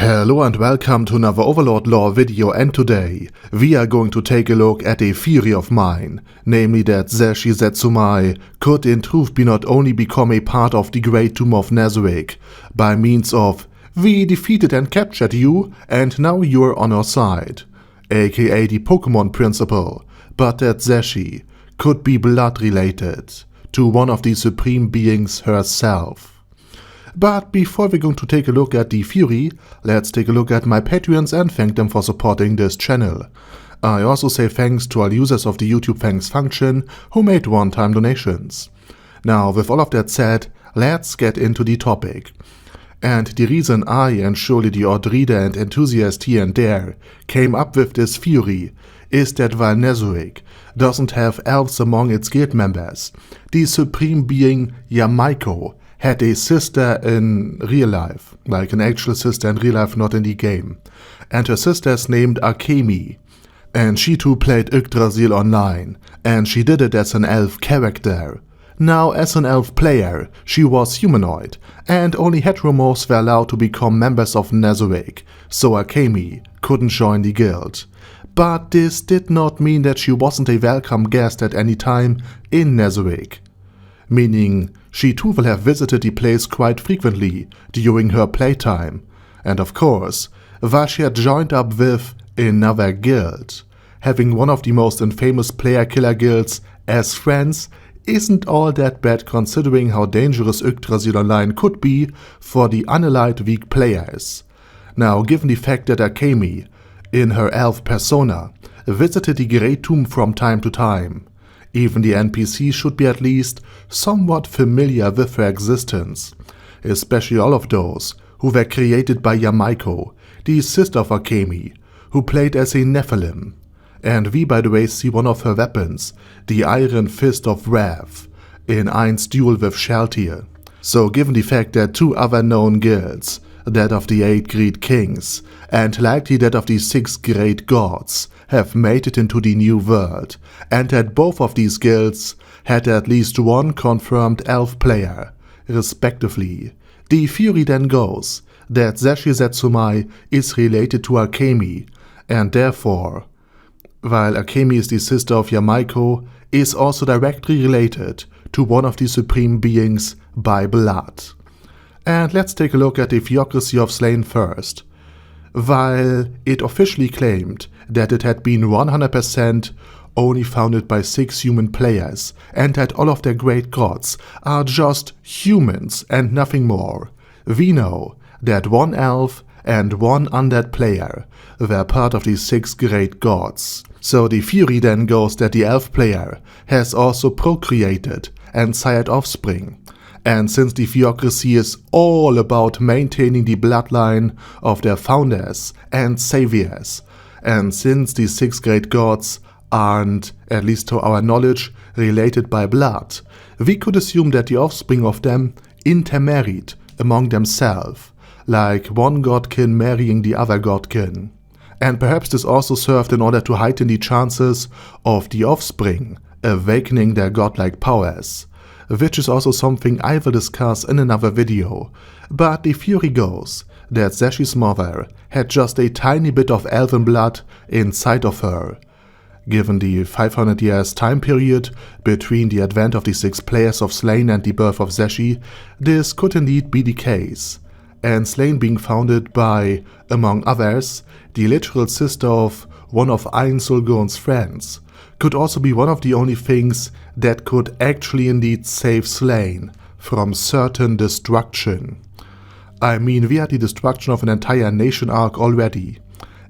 Hello and welcome to another Overlord lore video, and today we are going to take a look at a theory of mine, namely that Zesshi Zetsumei could in truth be not only become a part of the Great Tomb of Nezarec by means of "we defeated and captured you and now you're on our side", aka the Pokemon principle, but that Zesshi could be blood related to one of the supreme beings herself. But before we're going to take a look at the theory, let's take a look at my Patreons and thank them for supporting this channel. I also say thanks to all users of the YouTube thanks function who made one-time donations. Now, with all of that said, let's get into the topic. And the reason I, and surely the odd reader and enthusiast here and there, came up with this theory is that while Nezarec doesn't have elves among its guild members, the supreme being Yamaiko had a sister in real life, like an actual sister in real life, not in the game. And her sister is named Akemi. And she too played Yggdrasil online, and she did it as an elf character. Now, as an elf player, she was humanoid, and only heteromorphs were allowed to become members of Nezarec, so Akemi couldn't join the guild. But this did not mean that she wasn't a welcome guest at any time in Nezarec. Meaning, she too will have visited the place quite frequently during her playtime, and of course, while she had joined up with another guild, having one of the most infamous player-killer guilds as friends isn't all that bad considering how dangerous Yggdrasil Online could be for the unallied weak players. Now, given the fact that Akemi, in her elf persona, visited the Great Tomb from time to time, even the NPCs should be at least somewhat familiar with her existence, especially all of those who were created by Yamaiko, the sister of Akemi, who played as a Nephilim. And we by the way see one of her weapons, the Iron Fist of Wrath, in Ainz duel with Shaltir. So given the fact that two other known guilds, that of the 8 Great Kings, and likely that of the 6 Great Gods, have made it into the New World, and that both of these guilds had at least one confirmed elf player, respectively, the theory then goes that Zesshi Zetsumei is related to Akemi, and therefore, while Akemi is the sister of Yamaiko, is also directly related to one of the supreme beings by blood. And let's take a look at the Theocracy of Slain first. While it officially claimed that it had been 100% only founded by 6 human players and that all of their great gods are just humans and nothing more, we know that 1 elf and 1 undead player were part of the 6 great gods. So the theory then goes that the elf player has also procreated and sired offspring. And since the Theocracy is all about maintaining the bloodline of their founders and saviors, and since the 6 great gods aren't, at least to our knowledge, related by blood, we could assume that the offspring of them intermarried among themselves, like one godkin marrying the other godkin. And perhaps this also served in order to heighten the chances of the offspring awakening their godlike powers, which is also something I will discuss in another video. But the theory goes that Zeshi's mother had just a tiny bit of elven blood inside of her. Given the 500 years time period between the advent of the 6 players of Slain and the birth of Zesshi, this could indeed be the case. And Slain being founded by, among others, the literal sister of one of Ainz friends, could also be one of the only things that could actually indeed save Slain from certain destruction. I mean, we had the destruction of an entire nation arc already,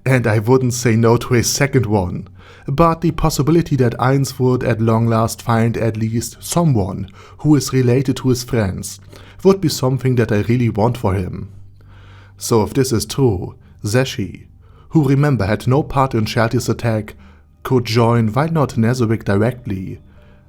and I wouldn't say no to a second one, but the possibility that Ainz would at long last find at least someone who is related to his friends would be something that I really want for him. So if this is true, Zesshi, who remember had no part in Shaltir's attack, could join why not Nezarec directly,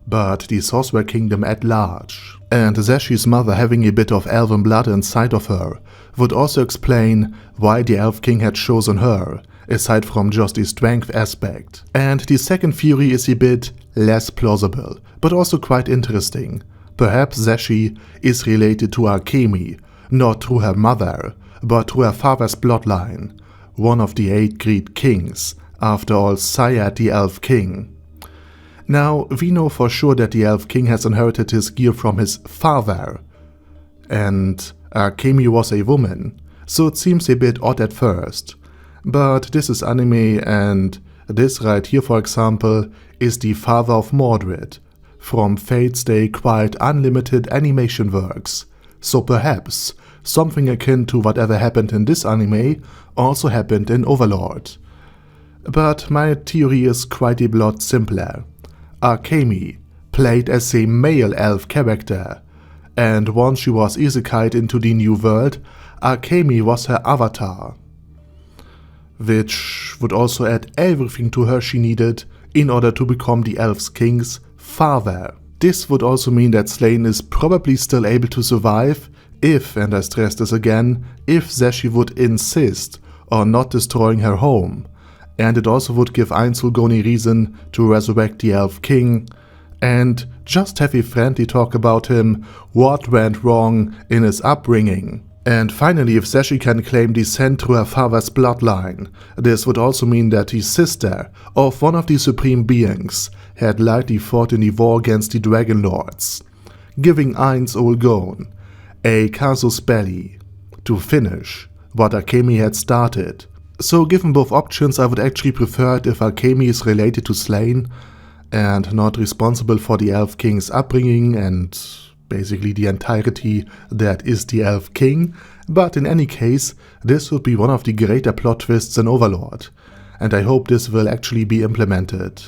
but the Sorcerer Kingdom at large. And Zeshi's mother having a bit of elven blood inside of her would also explain why the Elf King had chosen her, aside from just the strength aspect. And the second theory is a bit less plausible, but also quite interesting. Perhaps Zesshi is related to Akemi, not through her mother, but through her father's bloodline, one of the 8 Great Kings, after all Syed the Elf King. Now, we know for sure that the Elf King has inherited his gear from his father, and Akemi was a woman, so it seems a bit odd at first. But this is anime, and this right here, for example, is the father of Mordred, from Fate's Day quite unlimited animation works, so perhaps something akin to whatever happened in this anime also happened in Overlord. But my theory is quite a lot simpler. Akemi played as a male elf character, and once she was isekai'd into the new world, Akemi was her avatar, which would also add everything to her she needed in order to become the Elf King's father. This would also mean that Slayn is probably still able to survive if, and I stress this again, if Zesshi would insist on not destroying her home, and it also would give Ainz any reason to resurrect the Elf King and just have a friendly talk about him, what went wrong in his upbringing. And finally, if Zesshi can claim descent through her father's bloodline, this would also mean that the sister of one of the Supreme Beings had likely fought in the war against the Dragon Lords, giving Ainz Ooal a casus belli to finish what Akemi had started. So given both options, I would actually prefer it if Akemi is related to Slayn and not responsible for the Elf King's upbringing and basically the entirety that is the Elf King, but in any case, this would be one of the greater plot twists in Overlord, and I hope this will actually be implemented.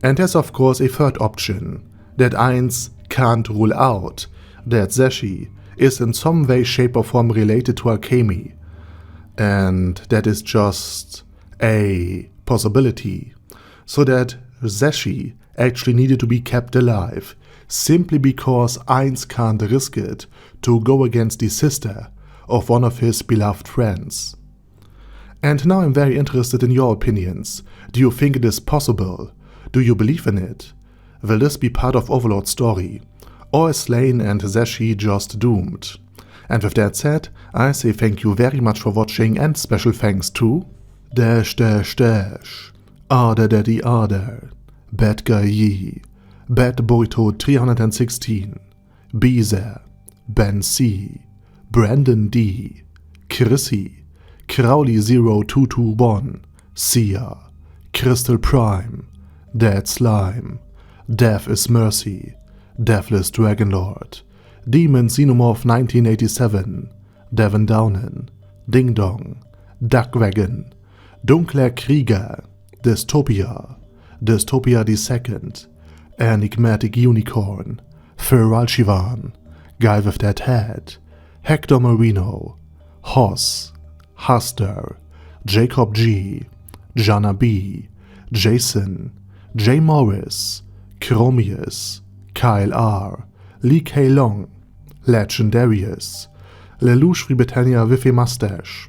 And there's of course a third option, that Ainz can't rule out that Zesshi is in some way, shape or form related to Akemi, and that is just a possibility, so that Zesshi actually needed to be kept alive, simply because Ainz can't risk it to go against the sister of one of his beloved friends. And now I'm very interested in your opinions. Do you think it is possible? Do you believe in it? Will this be part of Overlord's story? Or is Slayn and Zesshi just doomed? And with that said, I say thank you very much for watching, and special thanks to Arder Daddy Arder, Bad Guy Yi, Bad Burrito 316, Beezer, Ben C, Brandon D, Chrissy, Crowley 0221, Sia, Crystal Prime, Dead Slime, Death is Mercy, Deathless Dragonlord, Demon Xenomorph 1987, Devin Downen, Ding Dong, Duckwagon, Dunkler Krieger, Dystopia, Dystopia II, Enigmatic Unicorn, Feral Shivan, Guy with That Head, Hector Marino, Hoss, Huster, Jacob G, Jana B, Jason, J. Morris, Chromius, Kyle R, Lee K. Long, Legendarius, Lelouch Britannia with a Mustache,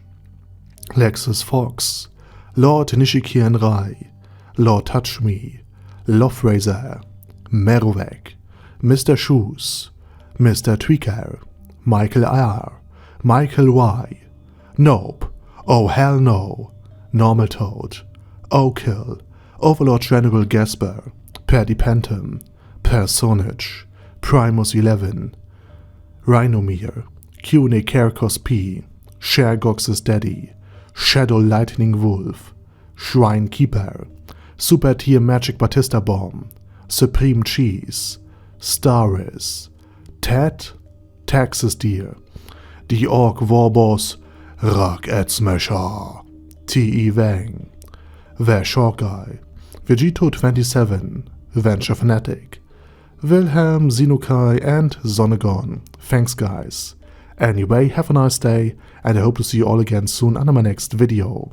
Lexus Fox, Lord Nishikian Rai, Lord Touch Me, Loverazor, Merovec, Mr. Shoes, Mr. Tweaker, Michael R, Michael Y, Nope, Oh Hell No, Normal Toad, Okill, Overlord General Gasper, Paddy Pentum, Personage, Primus 11, Rhinomere, Cune Kerkos P, Shergox's Daddy, Shadow Lightning Wolf, Shrine Keeper, Super Tier Magic Batista Bomb, Supreme Cheese, Staris, Ted, Texas Deer, The Orc Warboss, Rock at Smasher, T.E. Wang, Vash Hawkeye, Vegito 27, Venture Fanatic, Wilhelm, Xenokai, and Zonegon. Thanks guys. Anyway, have a nice day, and I hope to see you all again soon under my next video.